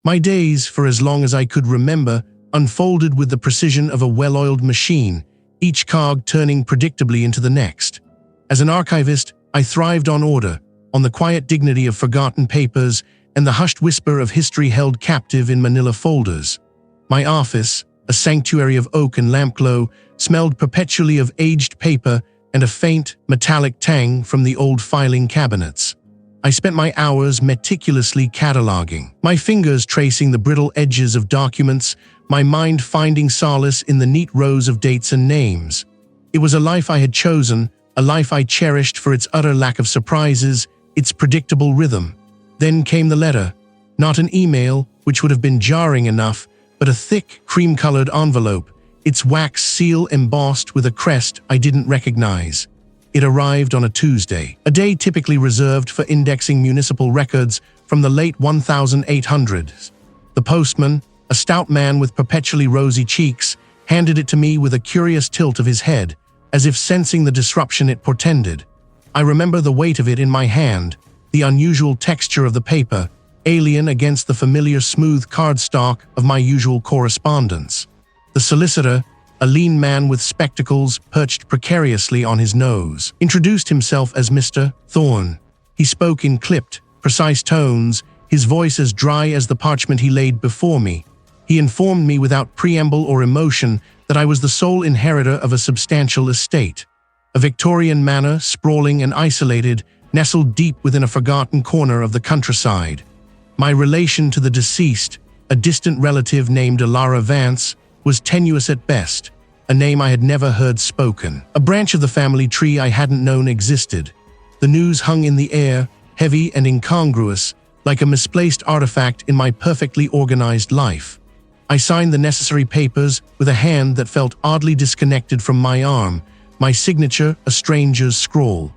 My days, for as long as I could remember, unfolded with the precision of a well-oiled machine, each cog turning predictably into the next. As an archivist, I thrived on order, on the quiet dignity of forgotten papers and the hushed whisper of history held captive in manila folders. My office, a sanctuary of oak and lampglow, smelled perpetually of aged paper and a faint, metallic tang from the old filing cabinets. I spent my hours meticulously cataloging, my fingers tracing the brittle edges of documents, my mind finding solace in the neat rows of dates and names. It was a life I had chosen, a life I cherished for its utter lack of surprises, its predictable rhythm. Then came the letter, not an email, which would have been jarring enough, but a thick, cream-colored envelope, its wax seal embossed with a crest I didn't recognize. It arrived on a Tuesday, a day typically reserved for indexing municipal records from the late 1800s. The postman, a stout man with perpetually rosy cheeks, handed it to me with a curious tilt of his head, as if sensing the disruption it portended. I remember the weight of it in my hand, the unusual texture of the paper, alien against the familiar smooth cardstock of my usual correspondence. The solicitor, a lean man with spectacles perched precariously on his nose, introduced himself as Mr. Thorne. He spoke in clipped, precise tones, his voice as dry as the parchment he laid before me. He informed me without preamble or emotion that I was the sole inheritor of a substantial estate. A Victorian manor, sprawling and isolated, nestled deep within a forgotten corner of the countryside. My relation to the deceased, a distant relative named Elara Vance, was tenuous at best, a name I had never heard spoken. A branch of the family tree I hadn't known existed. The news hung in the air, heavy and incongruous, like a misplaced artifact in my perfectly organized life. I signed the necessary papers with a hand that felt oddly disconnected from my arm, my signature a stranger's scrawl.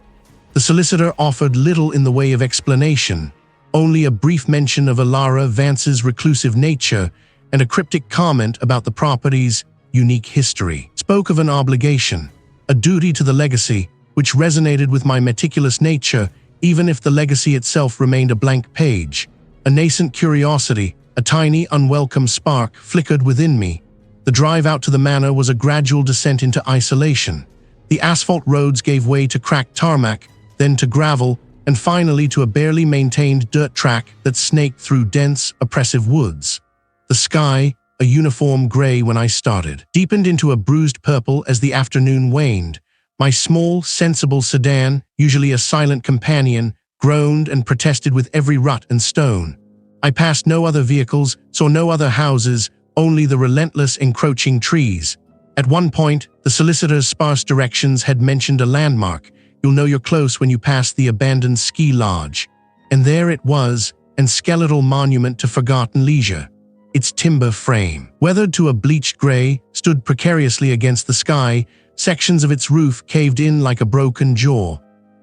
The solicitor offered little in the way of explanation, only a brief mention of Elara Vance's reclusive nature and a cryptic comment about the property's unique history. Spoke of an obligation, a duty to the legacy, which resonated with my meticulous nature, even if the legacy itself remained a blank page. A nascent curiosity, a tiny, unwelcome spark flickered within me. The drive out to the manor was a gradual descent into isolation. The asphalt roads gave way to cracked tarmac, then to gravel, and finally to a barely maintained dirt track that snaked through dense, oppressive woods. The sky, a uniform gray when I started, deepened into a bruised purple as the afternoon waned. My small, sensible sedan, usually a silent companion, groaned and protested with every rut and stone. I passed no other vehicles, saw no other houses, only the relentless, encroaching trees. At one point, the solicitor's sparse directions had mentioned a landmark. You'll know you're close when you pass the abandoned ski lodge. And there it was, an skeletal monument to forgotten leisure. Its timber frame, weathered to a bleached gray, stood precariously against the sky, sections of its roof caved in like a broken jaw.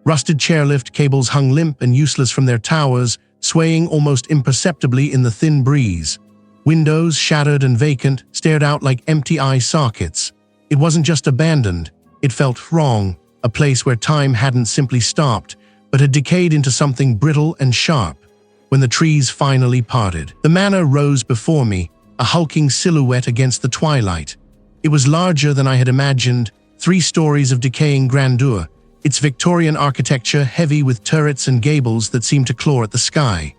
Rusted chairlift cables hung limp and useless from their towers, swaying almost imperceptibly in the thin breeze. Windows, shattered and vacant, stared out like empty eye sockets. It wasn't just abandoned, it felt wrong, a place where time hadn't simply stopped, but had decayed into something brittle and sharp. When the trees finally parted, the manor rose before me, a hulking silhouette against the twilight. It was larger than I had imagined, 3 stories of decaying grandeur, its Victorian architecture heavy with turrets and gables that seemed to claw at the sky.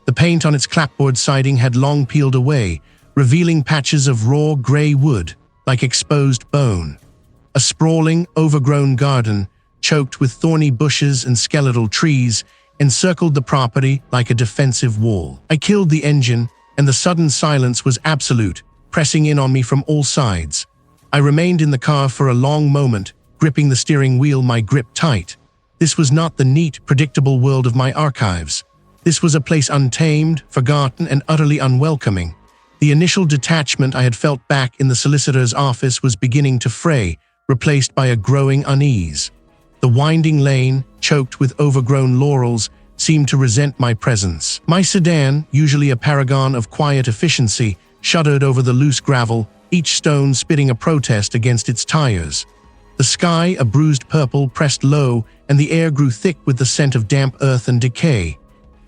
The paint on its clapboard siding had long peeled away, revealing patches of raw gray wood, like exposed bone. A sprawling, overgrown garden, choked with thorny bushes and skeletal trees, encircled the property like a defensive wall. I killed the engine, and the sudden silence was absolute, pressing in on me from all sides. I remained in the car for a long moment, gripping the steering wheel, my grip tight. This was not the neat, predictable world of my archives. This was a place untamed, forgotten, and utterly unwelcoming. The initial detachment I had felt back in the solicitor's office was beginning to fray, replaced by a growing unease. The winding lane, choked with overgrown laurels, seemed to resent my presence. My sedan, usually a paragon of quiet efficiency, shuddered over the loose gravel, each stone spitting a protest against its tires. The sky, a bruised purple, pressed low, and the air grew thick with the scent of damp earth and decay.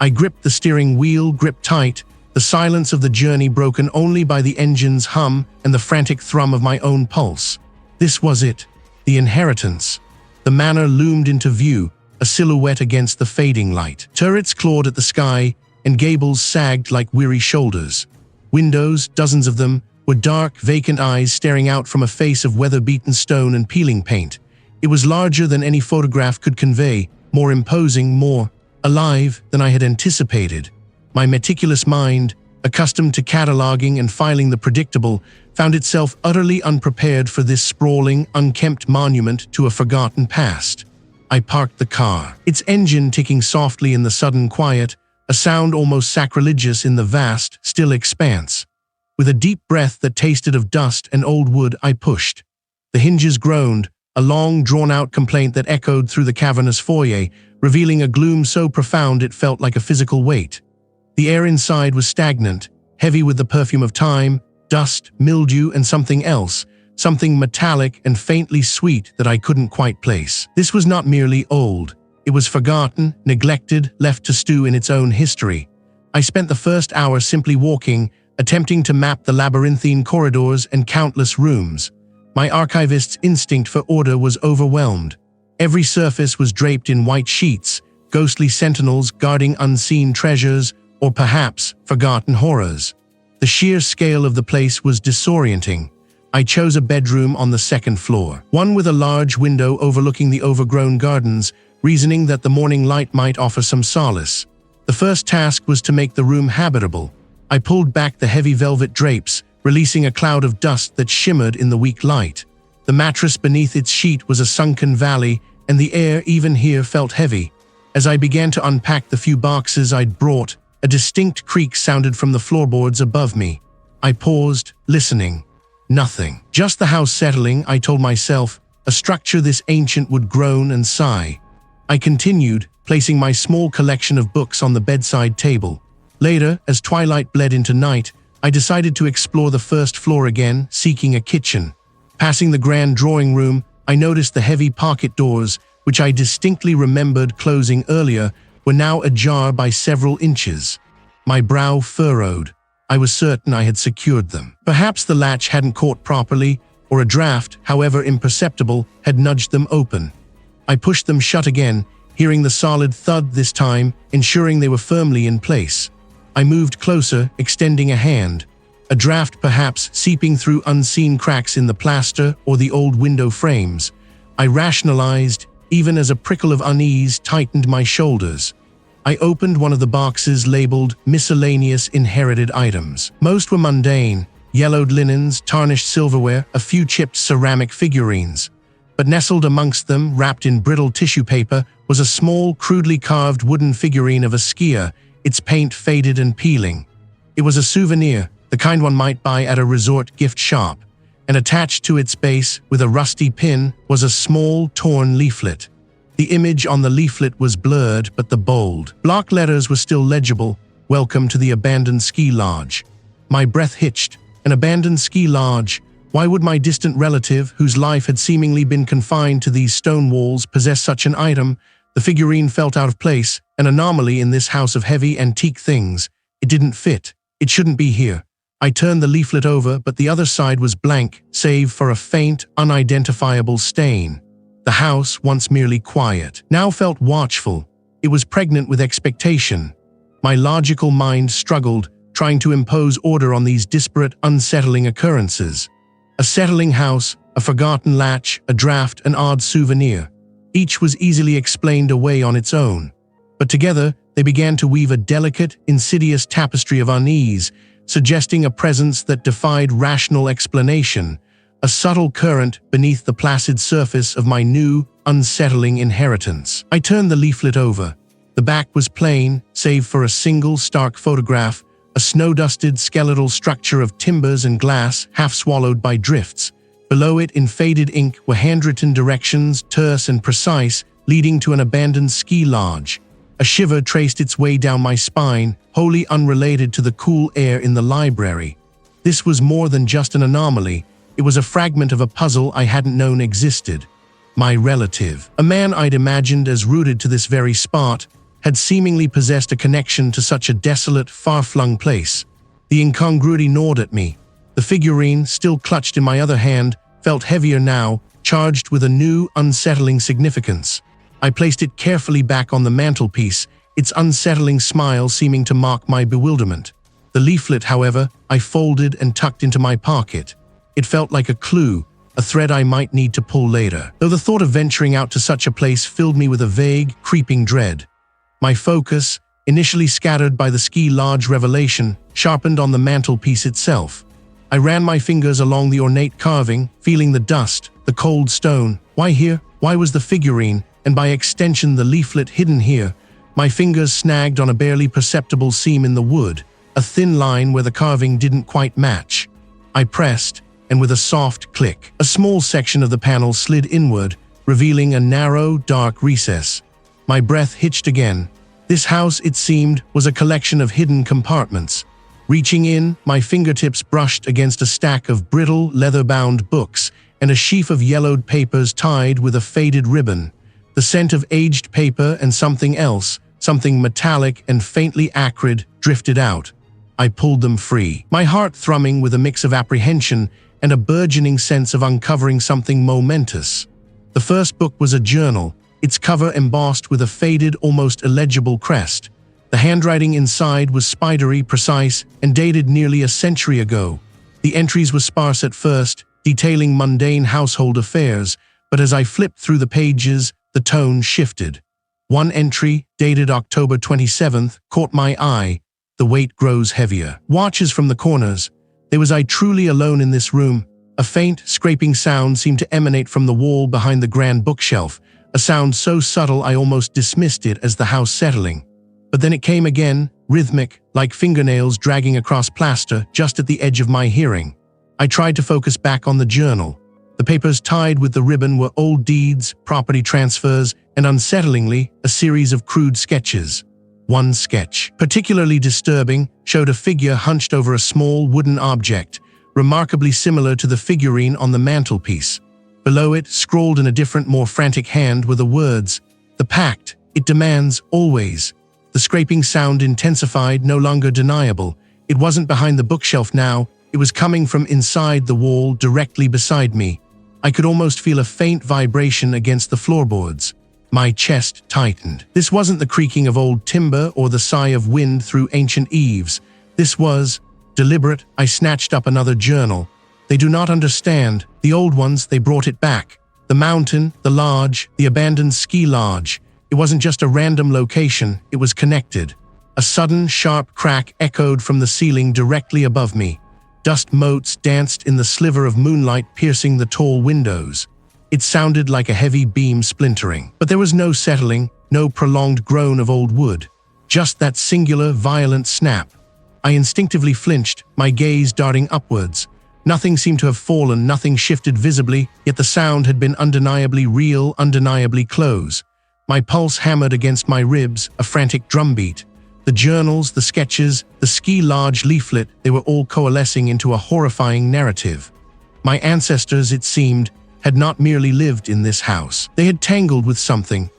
I gripped the steering wheel, gripped tight, the silence of the journey broken only by the engine's hum and the frantic thrum of my own pulse. This was it, the inheritance. The manor loomed into view, a silhouette against the fading light. Turrets clawed at the sky, and gables sagged like weary shoulders. Windows, dozens of them, were dark, vacant eyes staring out from a face of weather-beaten stone and peeling paint. It was larger than any photograph could convey, more imposing, more alive than I had anticipated. My meticulous mind, accustomed to cataloging and filing the predictable, found itself utterly unprepared for this sprawling, unkempt monument to a forgotten past. I parked the car, its engine ticking softly in the sudden quiet, a sound almost sacrilegious in the vast, still expanse. With a deep breath that tasted of dust and old wood, I pushed. The hinges groaned, a long, drawn-out complaint that echoed through the cavernous foyer, revealing a gloom so profound it felt like a physical weight. The air inside was stagnant, heavy with the perfume of time, dust, mildew, and something else, something metallic and faintly sweet that I couldn't quite place. This was not merely old. It was forgotten, neglected, left to stew in its own history. I spent the first hour simply walking, attempting to map the labyrinthine corridors and countless rooms. My archivist's instinct for order was overwhelmed. Every surface was draped in white sheets, ghostly sentinels guarding unseen treasures, or perhaps forgotten horrors. The sheer scale of the place was disorienting. I chose a bedroom on the second floor, one with a large window overlooking the overgrown gardens, reasoning that the morning light might offer some solace. The first task was to make the room habitable. I pulled back the heavy velvet drapes, releasing a cloud of dust that shimmered in the weak light. The mattress beneath its sheet was a sunken valley, and the air even here felt heavy. As I began to unpack the few boxes I'd brought, a distinct creak sounded from the floorboards above me. I paused, listening. Nothing. Just the house settling, I told myself, a structure this ancient would groan and sigh. I continued, placing my small collection of books on the bedside table. Later, as twilight bled into night, I decided to explore the first floor again, seeking a kitchen. Passing the grand drawing room, I noticed the heavy pocket doors, which I distinctly remembered closing earlier, were now ajar by several inches. My brow furrowed. I was certain I had secured them. Perhaps the latch hadn't caught properly, or a draft, however imperceptible, had nudged them open. I pushed them shut again, hearing the solid thud this time, ensuring they were firmly in place. I moved closer, extending a hand. A draft perhaps seeping through unseen cracks in the plaster or the old window frames. I rationalized, even as a prickle of unease tightened my shoulders. I opened one of the boxes labeled miscellaneous inherited items. Most were mundane, yellowed linens, tarnished silverware, a few chipped ceramic figurines. But nestled amongst them, wrapped in brittle tissue paper, was a small, crudely carved wooden figurine of a skier, its paint faded and peeling. It was a souvenir, the kind one might buy at a resort gift shop, and attached to its base, with a rusty pin, was a small, torn leaflet. The image on the leaflet was blurred, but the bold block letters were still legible. Welcome to the abandoned ski lodge. My breath hitched. An abandoned ski lodge? Why would my distant relative, whose life had seemingly been confined to these stone walls, possess such an item? The figurine felt out of place, an anomaly in this house of heavy antique things. It didn't fit. It shouldn't be here. I turned the leaflet over, but the other side was blank, save for a faint, unidentifiable stain. The house, once merely quiet, now felt watchful. It was pregnant with expectation. My logical mind struggled, trying to impose order on these disparate, unsettling occurrences. A settling house, a forgotten latch, a draft, an odd souvenir. Each was easily explained away on its own. But together, they began to weave a delicate, insidious tapestry of unease, suggesting a presence that defied rational explanation, a subtle current beneath the placid surface of my new, unsettling inheritance. I turned the leaflet over. The back was plain, save for a single stark photograph, a snow-dusted skeletal structure of timbers and glass half swallowed by drifts. Below it, in faded ink, were handwritten directions, terse and precise, leading to an abandoned ski lodge. A shiver traced its way down my spine, wholly unrelated to the cool air in the library. This was more than just an anomaly. It was a fragment of a puzzle I hadn't known existed. My relative, a man I'd imagined as rooted to this very spot, had seemingly possessed a connection to such a desolate, far-flung place. The incongruity gnawed at me. The figurine, still clutched in my other hand, felt heavier now, charged with a new, unsettling significance. I placed it carefully back on the mantelpiece, its unsettling smile seeming to mark my bewilderment. The leaflet, however, I folded and tucked into my pocket. It felt like a clue, a thread I might need to pull later, though the thought of venturing out to such a place filled me with a vague, creeping dread. My focus, initially scattered by the ski lodge revelation, sharpened on the mantelpiece itself. I ran my fingers along the ornate carving, feeling the dust, the cold stone. Why here? Why was the figurine, and by extension the leaflet, hidden here? My fingers snagged on a barely perceptible seam in the wood, a thin line where the carving didn't quite match. I pressed, and with a soft click, a small section of the panel slid inward, revealing a narrow, dark recess. My breath hitched again. This house, it seemed, was a collection of hidden compartments. Reaching in, my fingertips brushed against a stack of brittle, leather-bound books and a sheaf of yellowed papers tied with a faded ribbon. The scent of aged paper and something else, something metallic and faintly acrid, drifted out. I pulled them free, my heart thrumming with a mix of apprehension and a burgeoning sense of uncovering something momentous. The first book was a journal, its cover embossed with a faded, almost illegible crest. The handwriting inside was spidery, precise, and dated nearly a century ago. The entries were sparse at first, detailing mundane household affairs, but as I flipped through the pages, the tone shifted. One entry, dated October 27th, caught my eye. The weight grows heavier. Watches from the corners. Was I truly alone in this room? A faint, scraping sound seemed to emanate from the wall behind the grand bookshelf, a sound so subtle I almost dismissed it as the house settling. But then it came again, rhythmic, like fingernails dragging across plaster, just at the edge of my hearing. I tried to focus back on the journal. The papers tied with the ribbon were old deeds, property transfers, and unsettlingly, a series of crude sketches. One sketch, particularly disturbing, showed a figure hunched over a small wooden object, remarkably similar to the figurine on the mantelpiece. Below it, scrawled in a different, more frantic hand, were the words, "The pact, it demands, always." The scraping sound intensified, no longer deniable. It wasn't behind the bookshelf now, it was coming from inside the wall directly beside me. I could almost feel a faint vibration against the floorboards. My chest tightened. This wasn't the creaking of old timber or the sigh of wind through ancient eaves. This was deliberate. I snatched up another journal. They do not understand. The old ones, they brought it back. The mountain, the lodge, the abandoned ski lodge. It wasn't just a random location, it was connected. A sudden, sharp crack echoed from the ceiling directly above me. Dust motes danced in the sliver of moonlight piercing the tall windows. It sounded like a heavy beam splintering. But there was no settling, no prolonged groan of old wood. Just that singular, violent snap. I instinctively flinched, my gaze darting upwards. Nothing seemed to have fallen, nothing shifted visibly, yet the sound had been undeniably real, undeniably close. My pulse hammered against my ribs, a frantic drumbeat. The journals, the sketches, the ski lodge leaflet, they were all coalescing into a horrifying narrative. My ancestors, it seemed, had not merely lived in this house. They had tangled with something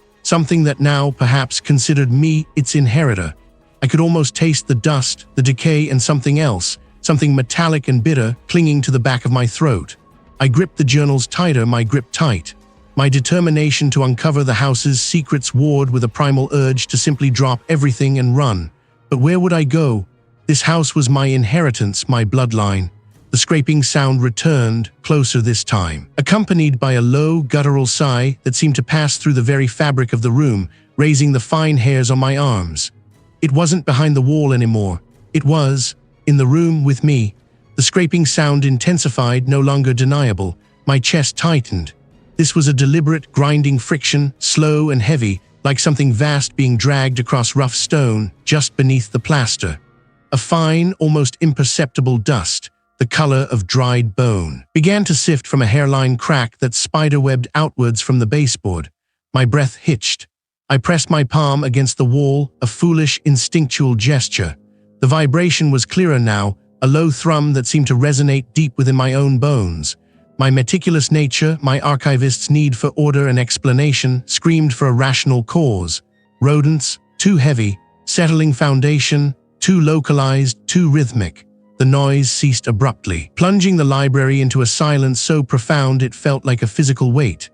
that now perhaps considered me its inheritor. I could almost taste the dust, the decay, and something else, something metallic and bitter, clinging to the back of my throat. I gripped the journals tighter, my grip tight. My determination to uncover the house's secrets warred with a primal urge to simply drop everything and run. But where would I go? This house was my inheritance, my bloodline. The scraping sound returned, closer this time, accompanied by a low, guttural sigh that seemed to pass through the very fabric of the room, raising the fine hairs on my arms. It wasn't behind the wall anymore. It was in the room with me. The scraping sound intensified, no longer deniable. My chest tightened. This was a deliberate, grinding friction, slow and heavy, like something vast being dragged across rough stone just beneath the plaster. A fine, almost imperceptible dust, the color of dried bone, began to sift from a hairline crack that spiderwebbed outwards from the baseboard. My breath hitched. I pressed my palm against the wall, a foolish, instinctual gesture. The vibration was clearer now, a low thrum that seemed to resonate deep within my own bones. My meticulous nature, my archivist's need for order and explanation, screamed for a rational cause. Rodents, Too heavy, settling foundation, too localized, too rhythmic. The noise ceased abruptly, plunging the library into a silence so profound it felt like a physical weight.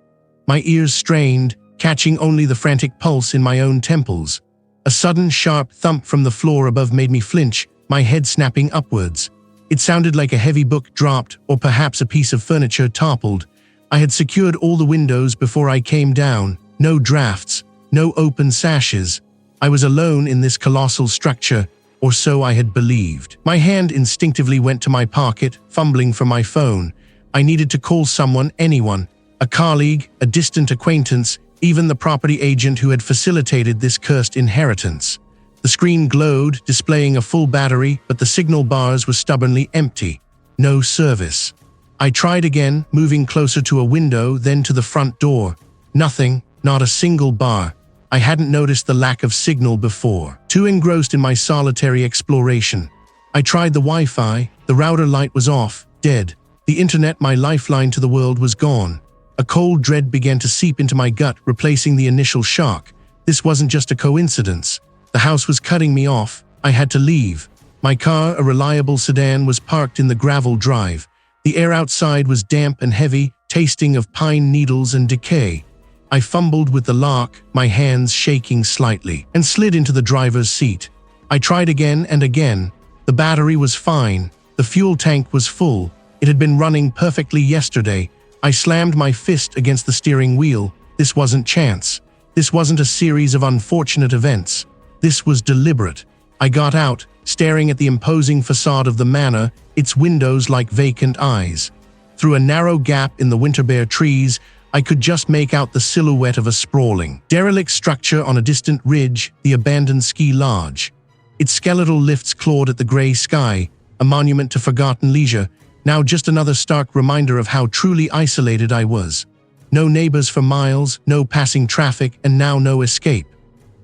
My ears strained, catching only the frantic pulse in my own temples. A sudden sharp thump from the floor above made me flinch, my head snapping upwards. It sounded like a heavy book dropped, or perhaps a piece of furniture toppled. I had secured all the windows before I came down. No drafts, no open sashes. I was alone in this colossal structure, or so I had believed. My hand instinctively went to my pocket, fumbling for my phone. I needed to call someone, anyone. A colleague, a distant acquaintance, even the property agent who had facilitated this cursed inheritance. The screen glowed, displaying a full battery, but the signal bars were stubbornly empty. No service. I tried again, moving closer to a window, then to the front door. Nothing, not a single bar. I hadn't noticed the lack of signal before, too engrossed in my solitary exploration. I tried the Wi-Fi, the router light was off, dead. The internet, my lifeline to the world, was gone. A cold dread began to seep into my gut, replacing the initial shock. This wasn't just a coincidence. The house was cutting me off. I had to leave. My car, a reliable sedan, was parked in the gravel drive. The air outside was damp and heavy, tasting of pine needles and decay. I fumbled with the lock, my hands shaking slightly, and slid into the driver's seat. I tried again and again. The battery was fine. The fuel tank was full. It had been running perfectly yesterday. I slammed my fist against the steering wheel. This wasn't chance. This wasn't a series of unfortunate events. This was deliberate. I got out, staring at the imposing facade of the manor, its windows like vacant eyes. Through a narrow gap in the winter-bare trees, I could just make out the silhouette of a sprawling, derelict structure on a distant ridge, the abandoned ski lodge. Its skeletal lifts clawed at the gray sky, a monument to forgotten leisure, now just another stark reminder of how truly isolated I was. No neighbors for miles, no passing traffic, and now no escape.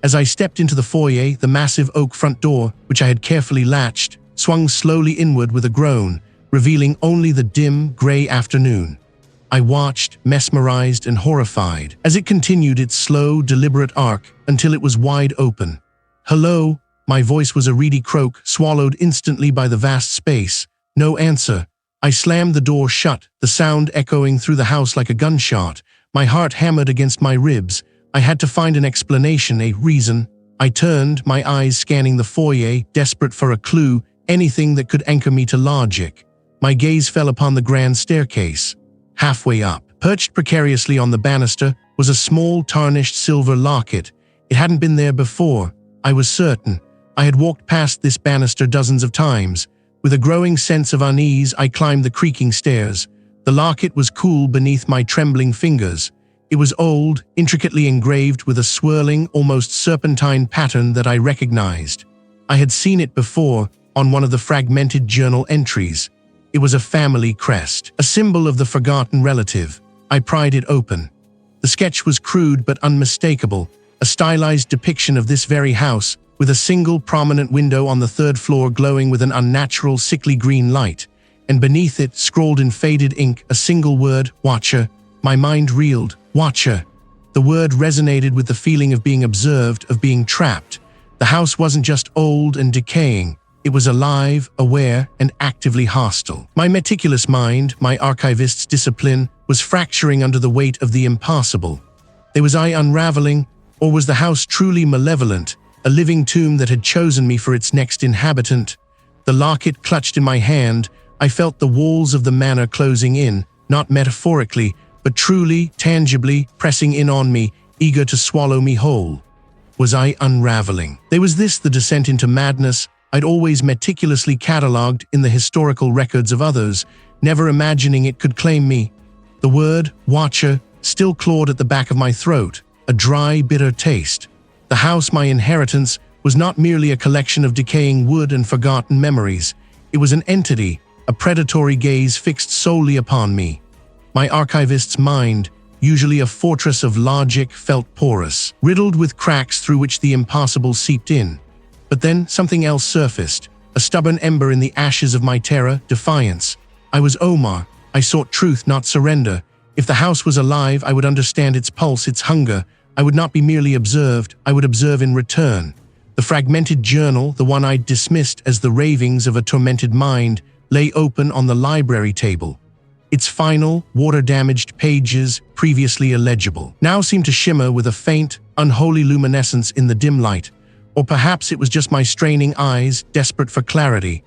As I stepped into the foyer, the massive oak front door, which I had carefully latched, swung slowly inward with a groan, revealing only the dim, gray afternoon. I watched, mesmerized and horrified, as it continued its slow, deliberate arc until it was wide open. "Hello?" My voice was a reedy croak, swallowed instantly by the vast space. No answer. I slammed the door shut, the sound echoing through the house like a gunshot. My heart hammered against my ribs. I had to find an explanation, a reason. I turned, my eyes scanning the foyer, desperate for a clue, anything that could anchor me to logic. My gaze fell upon the grand staircase. Halfway up, perched precariously on the banister, was a small, tarnished silver locket. It hadn't been there before. I was certain. I had walked past this banister dozens of times. With a growing sense of unease, I climbed the creaking stairs. The locket was cool beneath my trembling fingers. It was old, intricately engraved with a swirling, almost serpentine pattern that I recognized. I had seen it before, on one of the fragmented journal entries. It was a family crest, a symbol of the forgotten relative. I pried it open. The sketch was crude but unmistakable, a stylized depiction of this very house, with a single prominent window on the third floor glowing with an unnatural, sickly green light, and beneath it, scrawled in faded ink, a single word, Watcher. My mind reeled. Watcher. The word resonated with the feeling of being observed, of being trapped. The house wasn't just old and decaying. It was alive, aware, and actively hostile. My meticulous mind, my archivist's discipline, was fracturing under the weight of the impossible. Was I unraveling, or was the house truly malevolent, a living tomb that had chosen me for its next inhabitant? The locket clutched in my hand, I felt the walls of the manor closing in, not metaphorically, but truly, tangibly, pressing in on me, eager to swallow me whole. Was I unraveling? Was this the descent into madness I'd always meticulously catalogued in the historical records of others, never imagining it could claim me? The word, Watcher, still clawed at the back of my throat, a dry, bitter taste. The house, my inheritance, was not merely a collection of decaying wood and forgotten memories. It was an entity, a predatory gaze fixed solely upon me. My archivist's mind, usually a fortress of logic, felt porous, riddled with cracks through which the impossible seeped in. But then something else surfaced, a stubborn ember in the ashes of my terror, defiance. I was Omar. I sought truth, not surrender. If the house was alive, I would understand its pulse, its hunger. I would not be merely observed, I would observe in return. The fragmented journal, the one I'd dismissed as the ravings of a tormented mind, lay open on the library table. Its final, water-damaged pages, previously illegible, now seemed to shimmer with a faint, unholy luminescence in the dim light. Or perhaps it was just my straining eyes, desperate for clarity.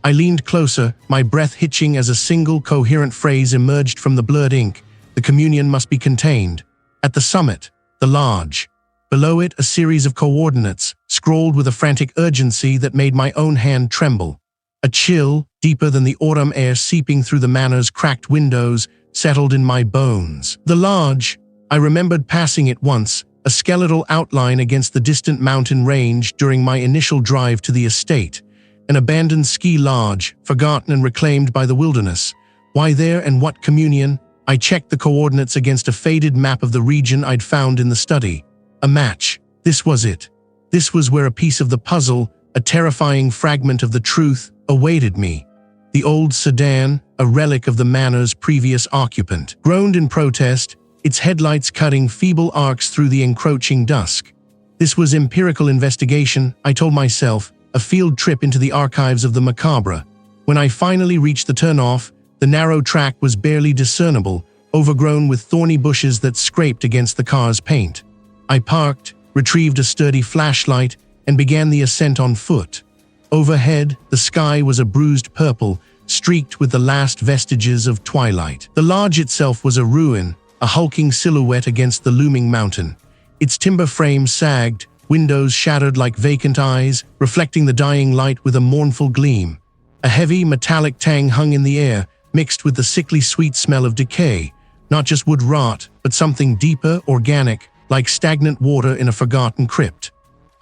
I leaned closer, my breath hitching as a single, coherent phrase emerged from the blurred ink. The communion must be contained. At the summit, the large. Below it, a series of coordinates, scrawled with a frantic urgency that made my own hand tremble. A chill, deeper than the autumn air seeping through the manor's cracked windows, settled in my bones. The large. I remembered passing it once, a skeletal outline against the distant mountain range during my initial drive to the estate. An abandoned ski lodge, forgotten and reclaimed by the wilderness. Why there and what communion? I checked the coordinates against a faded map of the region I'd found in the study. A match. This was it. This was where a piece of the puzzle, a terrifying fragment of the truth, awaited me. The old sedan, a relic of the manor's previous occupant, groaned in protest, its headlights cutting feeble arcs through the encroaching dusk. This was empirical investigation, I told myself, a field trip into the archives of the macabre. When I finally reached the turnoff, the narrow track was barely discernible, overgrown with thorny bushes that scraped against the car's paint. I parked, retrieved a sturdy flashlight, and began the ascent on foot. Overhead, the sky was a bruised purple, streaked with the last vestiges of twilight. The lodge itself was a ruin, a hulking silhouette against the looming mountain. Its timber frame sagged, windows shattered like vacant eyes, reflecting the dying light with a mournful gleam. A heavy, metallic tang hung in the air, mixed with the sickly sweet smell of decay. Not just wood rot, but something deeper, organic, like stagnant water in a forgotten crypt.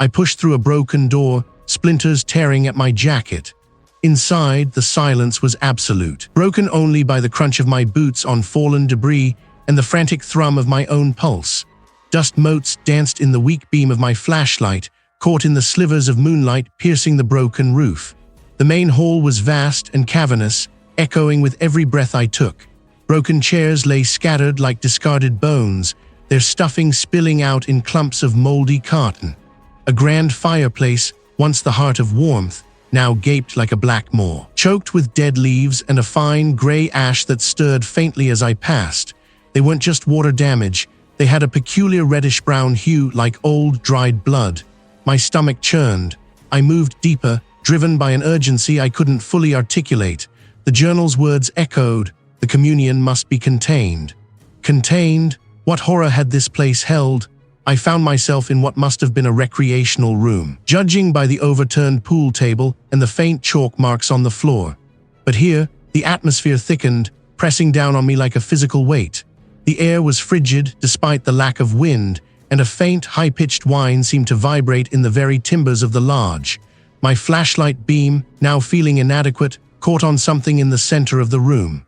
I pushed through a broken door, splinters tearing at my jacket. Inside, the silence was absolute, broken only by the crunch of my boots on fallen debris and the frantic thrum of my own pulse. Dust motes danced in the weak beam of my flashlight, caught in the slivers of moonlight piercing the broken roof. The main hall was vast and cavernous, echoing with every breath I took. Broken chairs lay scattered like discarded bones, their stuffing spilling out in clumps of moldy carton. A grand fireplace, once the heart of warmth, now gaped like a black maw, choked with dead leaves and a fine gray ash that stirred faintly as I passed. They weren't just water damage, they had a peculiar reddish-brown hue like old, dried blood. My stomach churned. I moved deeper, driven by an urgency I couldn't fully articulate. The journal's words echoed, the communion must be contained. Contained? What horror had this place held? I found myself in what must have been a recreational room, judging by the overturned pool table and the faint chalk marks on the floor. But here, the atmosphere thickened, pressing down on me like a physical weight. The air was frigid despite the lack of wind, and a faint, high-pitched whine seemed to vibrate in the very timbers of the lodge. My flashlight beam, now feeling inadequate, caught on something in the center of the room.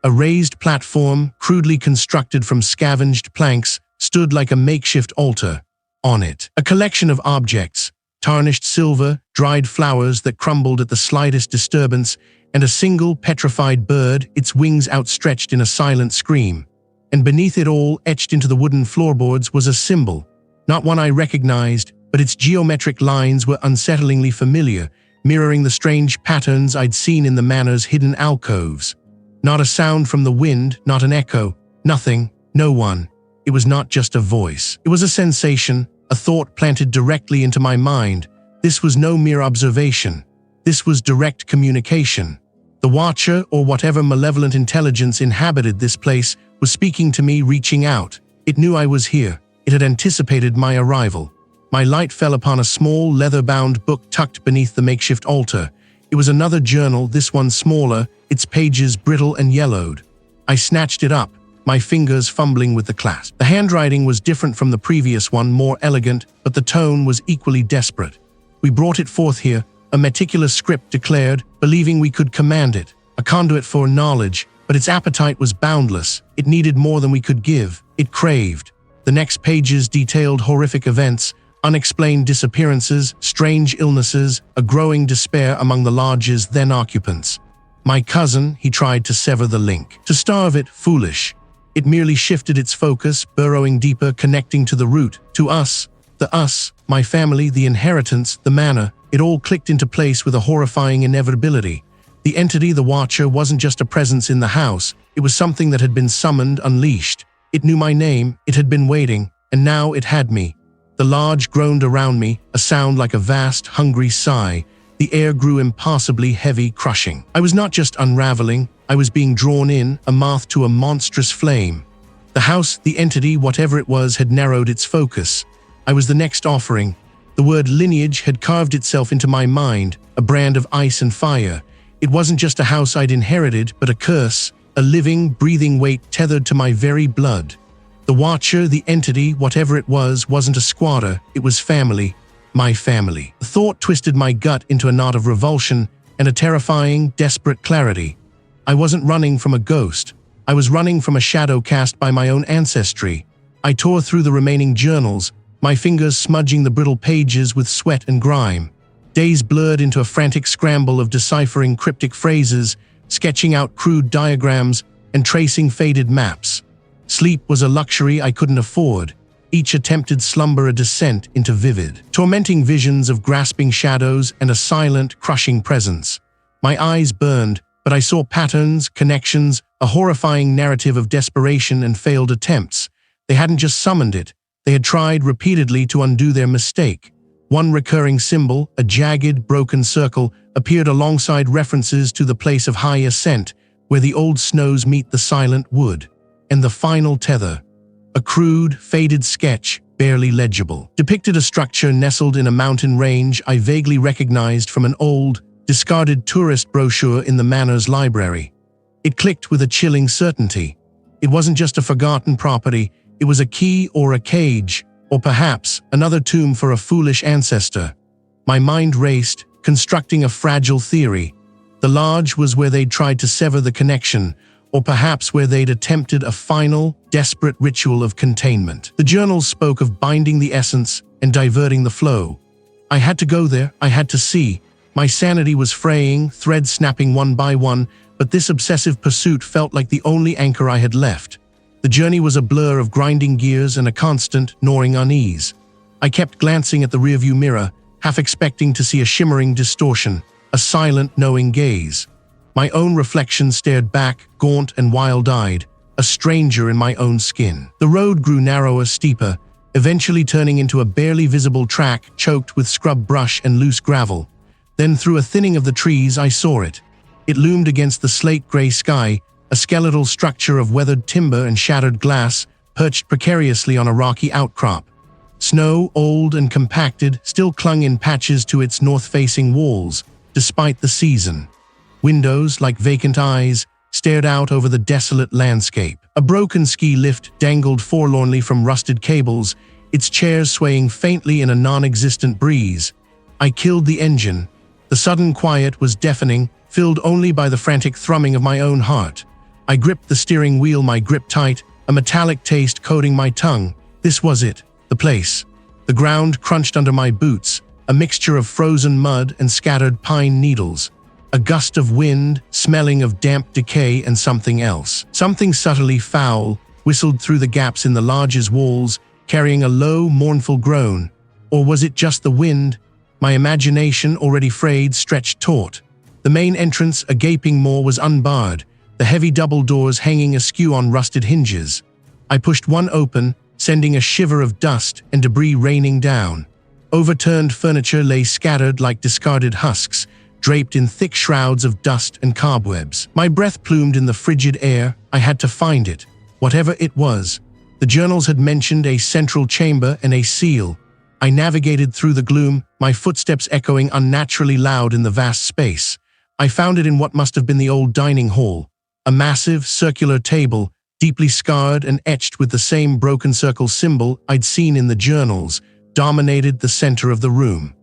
A raised platform, crudely constructed from scavenged planks, stood like a makeshift altar. On it, a collection of objects, tarnished silver, dried flowers that crumbled at the slightest disturbance, and a single petrified bird, its wings outstretched in a silent scream. And beneath it all, etched into the wooden floorboards, was a symbol. Not one I recognized, but its geometric lines were unsettlingly familiar, mirroring the strange patterns I'd seen in the manor's hidden alcoves. Not a sound from the wind, not an echo, nothing, no one. It was not just a voice. It was a sensation, a thought planted directly into my mind. This was no mere observation. This was direct communication. The Watcher, or whatever malevolent intelligence inhabited this place, was speaking to me, reaching out. It knew I was here. It had anticipated my arrival. My light fell upon a small, leather-bound book tucked beneath the makeshift altar. It was another journal, this one smaller, its pages brittle and yellowed. I snatched it up, my fingers fumbling with the clasp. The handwriting was different from the previous one, more elegant, but the tone was equally desperate. We brought it forth here, a meticulous script declared, believing we could command it, a conduit for knowledge, but its appetite was boundless. It needed more than we could give. It craved. The next pages detailed horrific events, unexplained disappearances, strange illnesses, a growing despair among the lodge's then occupants. My cousin, he tried to sever the link. To starve it, foolish. It merely shifted its focus, burrowing deeper, connecting to the root, to us, The us, my family, the inheritance, the manor, it all clicked into place with a horrifying inevitability. The entity, the Watcher, wasn't just a presence in the house. It was something that had been summoned, unleashed. It knew my name, it had been waiting, and now it had me. The lodge groaned around me, a sound like a vast, hungry sigh. The air grew impassably heavy, crushing. I was not just unraveling, I was being drawn in, a moth to a monstrous flame. The house, the entity, whatever it was, had narrowed its focus. I was the next offering. The word lineage had carved itself into my mind, a brand of ice and fire. It wasn't just a house I'd inherited, but a curse, a living, breathing weight tethered to my very blood. The Watcher, the entity, whatever it was, wasn't a squatter, it was family. My family. The thought twisted my gut into a knot of revulsion and a terrifying, desperate clarity. I wasn't running from a ghost. I was running from a shadow cast by my own ancestry. I tore through the remaining journals, my fingers smudging the brittle pages with sweat and grime. Days blurred into a frantic scramble of deciphering cryptic phrases, sketching out crude diagrams, and tracing faded maps. Sleep was a luxury I couldn't afford. Each attempted slumber a descent into vivid, tormenting visions of grasping shadows and a silent, crushing presence. My eyes burned, but I saw patterns, connections, a horrifying narrative of desperation and failed attempts. They hadn't just summoned it, they had tried repeatedly to undo their mistake. One recurring symbol, a jagged, broken circle, appeared alongside references to the place of high ascent, where the old snows meet the silent wood. And the final tether. A crude, faded sketch, barely legible, depicted a structure nestled in a mountain range I vaguely recognized from an old, discarded tourist brochure in the manor's library. It clicked with a chilling certainty. It wasn't just a forgotten property, it was a key or a cage, or perhaps another tomb for a foolish ancestor. My mind raced, constructing a fragile theory. The lodge was where they'd tried to sever the connection, or perhaps where they'd attempted a final, desperate ritual of containment. The journals spoke of binding the essence and diverting the flow. I had to go there, I had to see. My sanity was fraying, threads snapping one by one, but this obsessive pursuit felt like the only anchor I had left. The journey was a blur of grinding gears and a constant, gnawing unease. I kept glancing at the rearview mirror, half expecting to see a shimmering distortion, a silent, knowing gaze. My own reflection stared back, gaunt and wild-eyed, a stranger in my own skin. The road grew narrower, steeper, eventually turning into a barely visible track choked with scrub brush and loose gravel. Then through a thinning of the trees I saw it. It loomed against the slate-gray sky, a skeletal structure of weathered timber and shattered glass, perched precariously on a rocky outcrop. Snow, old and compacted, still clung in patches to its north-facing walls, despite the season. Windows, like vacant eyes, stared out over the desolate landscape. A broken ski lift dangled forlornly from rusted cables, its chairs swaying faintly in a non-existent breeze. I killed the engine. The sudden quiet was deafening, filled only by the frantic thrumming of my own heart. I gripped the steering wheel, my grip tight, a metallic taste coating my tongue. This was it, the place. The ground crunched under my boots, a mixture of frozen mud and scattered pine needles. A gust of wind, smelling of damp decay and something else. Something subtly foul whistled through the gaps in the lodge's walls, carrying a low, mournful groan. Or was it just the wind? My imagination, already frayed, stretched taut. The main entrance, a gaping maw, was unbarred, the heavy double doors hanging askew on rusted hinges. I pushed one open, sending a shiver of dust and debris raining down. Overturned furniture lay scattered like discarded husks, draped in thick shrouds of dust and cobwebs. My breath plumed in the frigid air. I had to find it, whatever it was. The journals had mentioned a central chamber and a seal. I navigated through the gloom, my footsteps echoing unnaturally loud in the vast space. I found it in what must have been the old dining hall. A massive, circular table, deeply scarred and etched with the same broken circle symbol I'd seen in the journals, dominated the center of the room.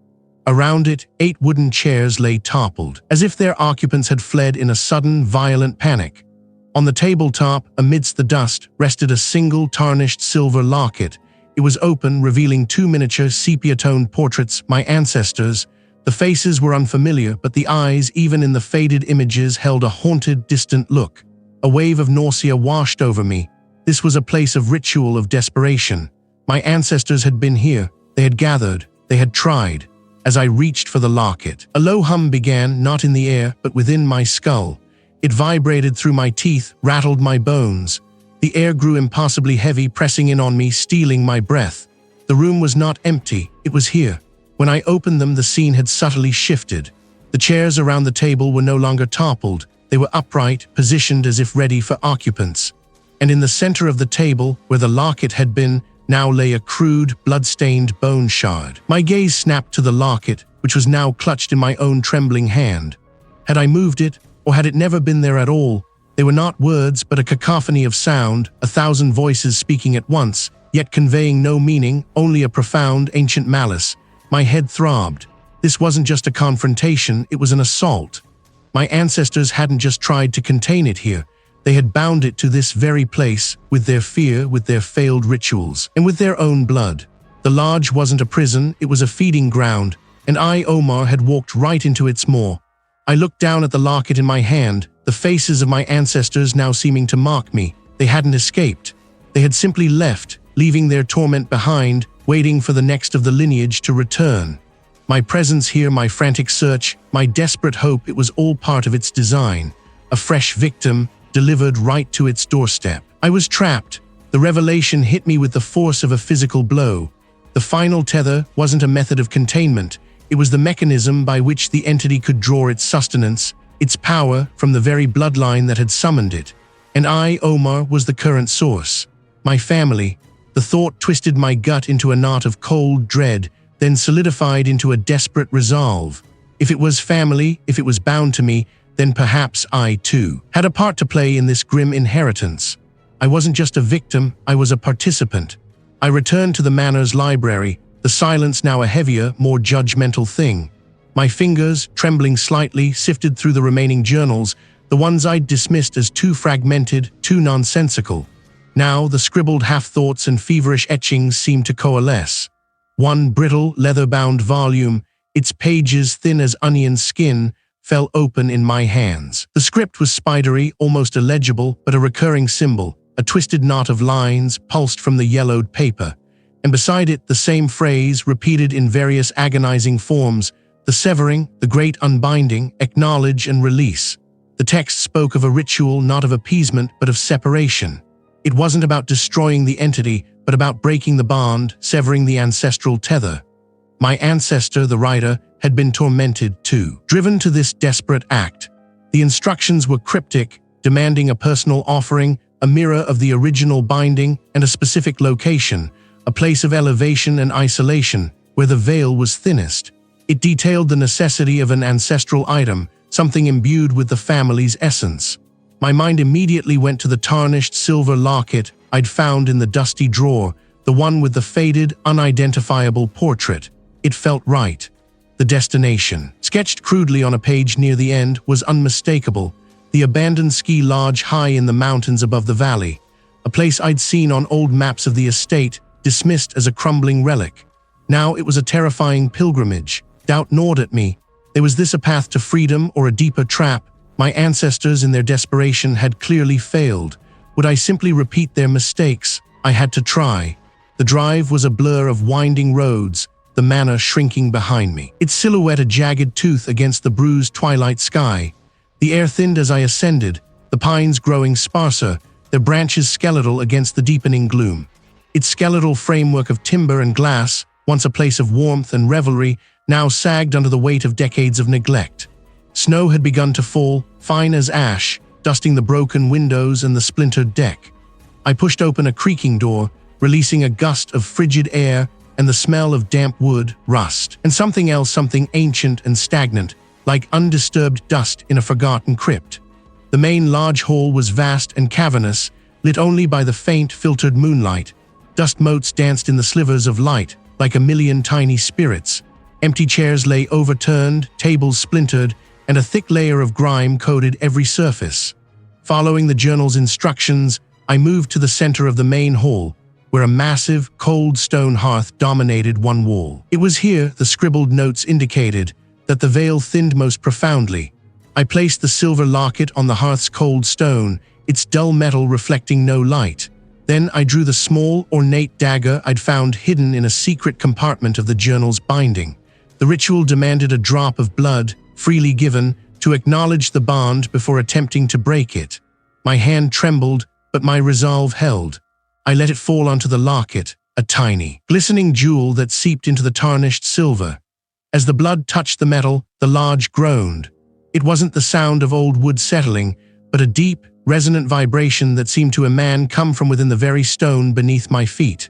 Around it, 8 wooden chairs lay toppled, as if their occupants had fled in a sudden, violent panic. On the tabletop, amidst the dust, rested a single tarnished silver locket. It was open, revealing 2 miniature sepia-toned portraits, my ancestors. The faces were unfamiliar, but the eyes, even in the faded images, held a haunted, distant look. A wave of nausea washed over me. This was a place of ritual, of desperation. My ancestors had been here, They had gathered, they had tried. As I reached for the locket, a low hum began, not in the air, but within my skull. It vibrated through my teeth, rattled my bones. The air grew impossibly heavy, pressing in on me, stealing my breath. The room was not empty, it was here. When I opened them, the scene had subtly shifted. The chairs around the table were no longer toppled. They were upright, positioned as if ready for occupants. And in the center of the table, where the locket had been, now lay a crude, blood-stained bone shard. My gaze snapped to the locket, which was now clutched in my own trembling hand. Had I moved it, or had it never been there at all? They were not words, but a cacophony of sound, 1,000 voices speaking at once, yet conveying no meaning, only a profound, ancient malice. My head throbbed. This wasn't just a confrontation, it was an assault. My ancestors hadn't just tried to contain it here. They had bound it to this very place, with their fear, with their failed rituals, and with their own blood. The lodge wasn't a prison, it was a feeding ground, and I, Omar, had walked right into its maw. I looked down at the locket in my hand, the faces of my ancestors now seeming to mock me. They hadn't escaped. They had simply left, leaving their torment behind, waiting for the next of the lineage to return. My presence here, my frantic search, my desperate hope, it was all part of its design. A fresh victim, delivered right to its doorstep. I was trapped. The revelation hit me with the force of a physical blow. The final tether wasn't a method of containment. It was the mechanism by which the entity could draw its sustenance, its power, from the very bloodline that had summoned it. And I, Omar, was the current source. My family. The thought twisted my gut into a knot of cold dread, then solidified into a desperate resolve. If it was family, if it was bound to me, then perhaps I, too, had a part to play in this grim inheritance. I wasn't just a victim, I was a participant. I returned to the manor's library, the silence now a heavier, more judgmental thing. My fingers, trembling slightly, sifted through the remaining journals, the ones I'd dismissed as too fragmented, too nonsensical. Now the scribbled half-thoughts and feverish etchings seemed to coalesce. One brittle, leather-bound volume, its pages thin as onion skin, fell open in my hands. The script was spidery, almost illegible, but a recurring symbol, a twisted knot of lines pulsed from the yellowed paper. And beside it, the same phrase, repeated in various agonizing forms: the severing, the great unbinding, acknowledge and release. The text spoke of a ritual, not of appeasement, but of separation. It wasn't about destroying the entity, but about breaking the bond, severing the ancestral tether. My ancestor, the writer, had been tormented too, driven to this desperate act. The instructions were cryptic, demanding a personal offering, a mirror of the original binding, and a specific location, a place of elevation and isolation, where the veil was thinnest. It detailed the necessity of an ancestral item, something imbued with the family's essence. My mind immediately went to the tarnished silver locket I'd found in the dusty drawer, the one with the faded, unidentifiable portrait. It felt right. The destination, sketched crudely on a page near the end, was unmistakable: the abandoned ski lodge high in the mountains above the valley, a place I'd seen on old maps of the estate, dismissed as a crumbling relic. Now it was a terrifying pilgrimage. Doubt gnawed at me. Was this a path to freedom or a deeper trap? My ancestors, in their desperation, had clearly failed. Would I simply repeat their mistakes? I had to try. The drive was a blur of winding roads, the manor shrinking behind me, its silhouette a jagged tooth against the bruised twilight sky. The air thinned as I ascended, the pines growing sparser, their branches skeletal against the deepening gloom. Its skeletal framework of timber and glass, once a place of warmth and revelry, now sagged under the weight of decades of neglect. Snow had begun to fall, fine as ash, dusting the broken windows and the splintered deck. I pushed open a creaking door, releasing a gust of frigid air and the smell of damp wood, rust, and something else, something ancient and stagnant, like undisturbed dust in a forgotten crypt. The main lodge hall was vast and cavernous, lit only by the faint, filtered moonlight. Dust motes danced in the slivers of light, like a million tiny spirits. Empty chairs lay overturned, tables splintered, and a thick layer of grime coated every surface. Following the journal's instructions, I moved to the center of the main hall, where a massive, cold stone hearth dominated one wall. It was here, the scribbled notes indicated, that the veil thinned most profoundly. I placed the silver locket on the hearth's cold stone, its dull metal reflecting no light. Then I drew the small, ornate dagger I'd found hidden in a secret compartment of the journal's binding. The ritual demanded a drop of blood, freely given, to acknowledge the bond before attempting to break it. My hand trembled, but my resolve held. I let it fall onto the locket, a tiny, glistening jewel that seeped into the tarnished silver. As the blood touched the metal, the lodge groaned. It wasn't the sound of old wood settling, but a deep, resonant vibration that seemed to come from within the very stone beneath my feet.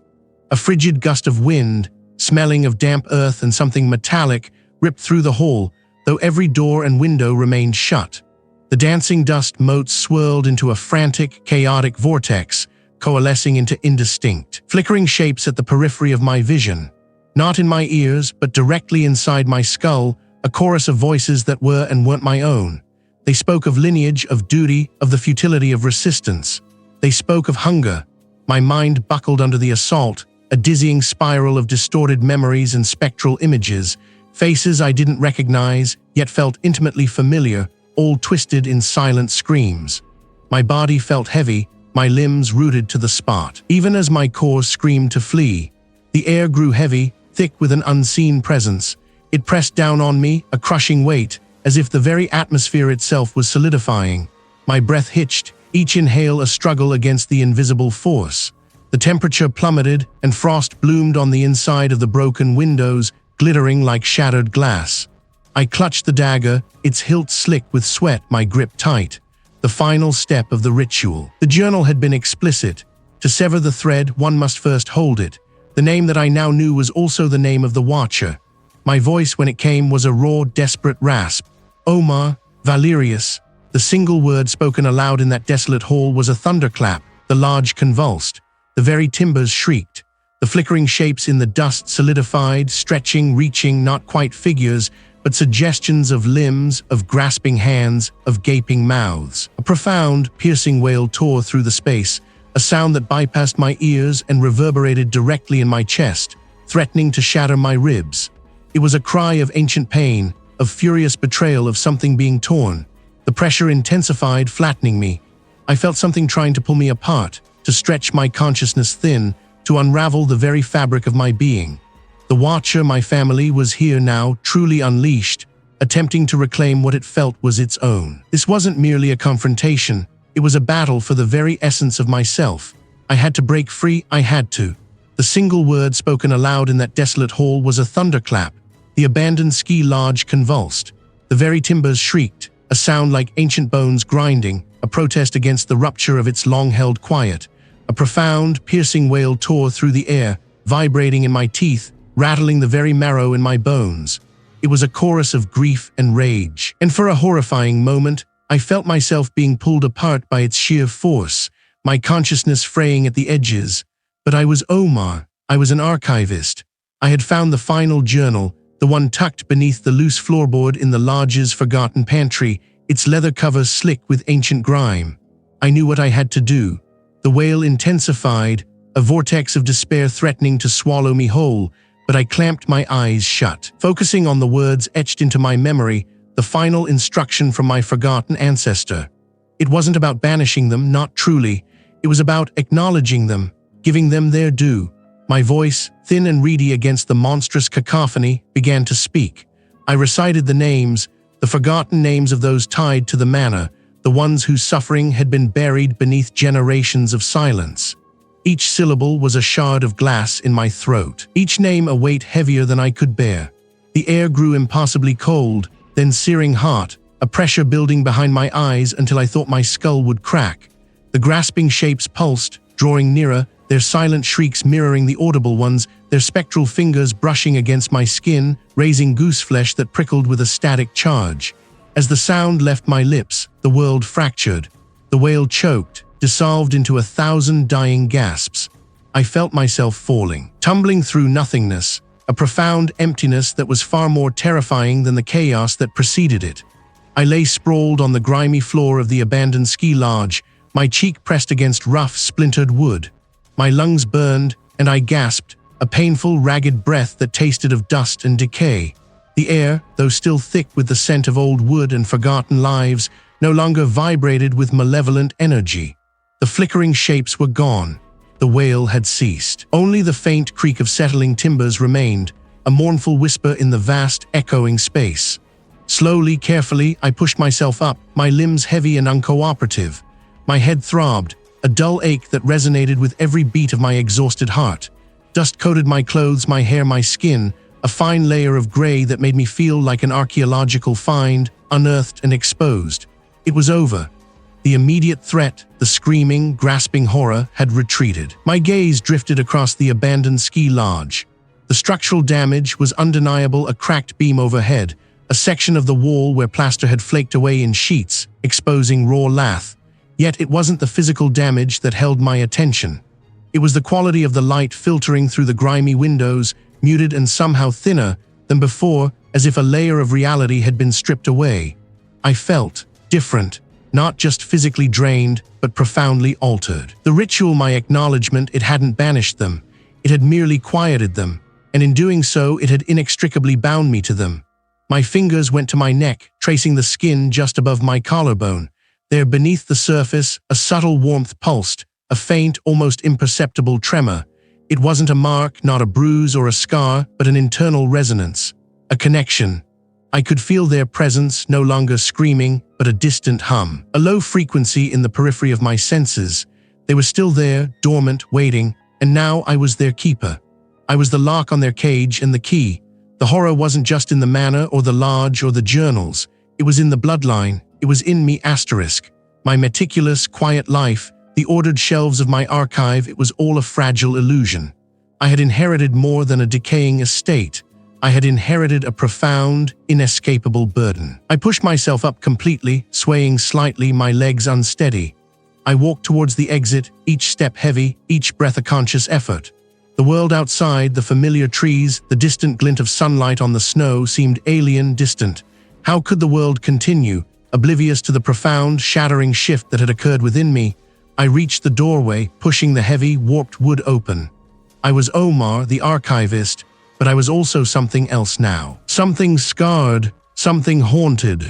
A frigid gust of wind, smelling of damp earth and something metallic, ripped through the hall, though every door and window remained shut. The dancing dust motes swirled into a frantic, chaotic vortex, coalescing into indistinct, flickering shapes at the periphery of my vision. Not in my ears, but directly inside my skull, a chorus of voices that were and weren't my own. They spoke of lineage, of duty, of the futility of resistance. They spoke of hunger. My mind buckled under the assault, a dizzying spiral of distorted memories and spectral images, faces I didn't recognize, yet felt intimately familiar, all twisted in silent screams. My body felt heavy, my limbs rooted to the spot. Even as my core screamed to flee, the air grew heavy, thick with an unseen presence. It pressed down on me, a crushing weight, as if the very atmosphere itself was solidifying. My breath hitched, each inhale a struggle against the invisible force. The temperature plummeted, and frost bloomed on the inside of the broken windows, glittering like shattered glass. I clutched the dagger, its hilt slick with sweat, my grip tight. The final step of the ritual. The journal had been explicit. To sever the thread, one must first hold it. The name that I now knew was also the name of the Watcher. My voice, when it came, was a raw, desperate rasp. Omar, Valerius. The single word spoken aloud in that desolate hall was a thunderclap. The lodge convulsed. The very timbers shrieked. The flickering shapes in the dust solidified, stretching, reaching, not quite figures, but suggestions of limbs, of grasping hands, of gaping mouths. A profound, piercing wail tore through the space, a sound that bypassed my ears and reverberated directly in my chest, threatening to shatter my ribs. It was a cry of ancient pain, of furious betrayal, of something being torn. The pressure intensified, flattening me. I felt something trying to pull me apart, to stretch my consciousness thin, to unravel the very fabric of my being. The Watcher, my family, was here now, truly unleashed, attempting to reclaim what it felt was its own. This wasn't merely a confrontation, it was a battle for the very essence of myself. I had to break free, I had to. The single word spoken aloud in that desolate hall was a thunderclap. The abandoned ski lodge convulsed. The very timbers shrieked, a sound like ancient bones grinding, a protest against the rupture of its long-held quiet. A profound, piercing wail tore through the air, vibrating in my teeth, rattling the very marrow in my bones. It was a chorus of grief and rage, and for a horrifying moment, I felt myself being pulled apart by its sheer force, my consciousness fraying at the edges. But I was Omar. I was an archivist. I had found the final journal, the one tucked beneath the loose floorboard in the lodge's forgotten pantry, its leather cover slick with ancient grime. I knew what I had to do. The wail intensified, a vortex of despair threatening to swallow me whole, but I clamped my eyes shut, focusing on the words etched into my memory, the final instruction from my forgotten ancestor. It wasn't about banishing them, not truly. It was about acknowledging them, giving them their due. My voice, thin and reedy against the monstrous cacophony, began to speak. I recited the names, the forgotten names of those tied to the manor, the ones whose suffering had been buried beneath generations of silence. Each syllable was a shard of glass in my throat, each name a weight heavier than I could bear. The air grew impossibly cold, then searing hot, a pressure building behind my eyes until I thought my skull would crack. The grasping shapes pulsed, drawing nearer, their silent shrieks mirroring the audible ones, their spectral fingers brushing against my skin, raising gooseflesh that prickled with a static charge. As the sound left my lips, the world fractured. The wail choked, dissolved into 1,000 dying gasps. I felt myself falling, tumbling through nothingness, a profound emptiness that was far more terrifying than the chaos that preceded it. I lay sprawled on the grimy floor of the abandoned ski lodge, my cheek pressed against rough, splintered wood. My lungs burned, and I gasped, a painful, ragged breath that tasted of dust and decay. The air, though still thick with the scent of old wood and forgotten lives, no longer vibrated with malevolent energy. The flickering shapes were gone. The wail had ceased. Only the faint creak of settling timbers remained, a mournful whisper in the vast, echoing space. Slowly, carefully, I pushed myself up, my limbs heavy and uncooperative. My head throbbed, a dull ache that resonated with every beat of my exhausted heart. Dust coated my clothes, my hair, my skin, a fine layer of gray that made me feel like an archaeological find, unearthed and exposed. It was over. The immediate threat, the screaming, grasping horror, had retreated. My gaze drifted across the abandoned ski lodge. The structural damage was undeniable, a cracked beam overhead, a section of the wall where plaster had flaked away in sheets, exposing raw lath. Yet it wasn't the physical damage that held my attention. It was the quality of the light filtering through the grimy windows, muted and somehow thinner than before, as if a layer of reality had been stripped away. I felt different. Not just physically drained, but profoundly altered. The ritual, my acknowledgement, it hadn't banished them. It had merely quieted them, and in doing so, it had inextricably bound me to them. My fingers went to my neck, tracing the skin just above my collarbone. There, beneath the surface, a subtle warmth pulsed, a faint, almost imperceptible tremor. It wasn't a mark, not a bruise or a scar, but an internal resonance, a connection. I could feel their presence, no longer screaming, but a distant hum, a low frequency in the periphery of my senses. They were still there, dormant, waiting, and now I was their keeper. I was the lock on their cage and the key. The horror wasn't just in the manor or the lodge or the journals. It was in the bloodline. It was in me, asterisk. My meticulous, quiet life, the ordered shelves of my archive, it was all a fragile illusion. I had inherited more than a decaying estate. I had inherited a profound, inescapable burden. I pushed myself up completely, swaying slightly, my legs unsteady. I walked towards the exit, each step heavy, each breath a conscious effort. The world outside, the familiar trees, the distant glint of sunlight on the snow seemed alien, distant. How could the world continue, oblivious to the profound, shattering shift that had occurred within me? I reached the doorway, pushing the heavy, warped wood open. I was Omar, the archivist, but I was also something else now. Something scarred, something haunted.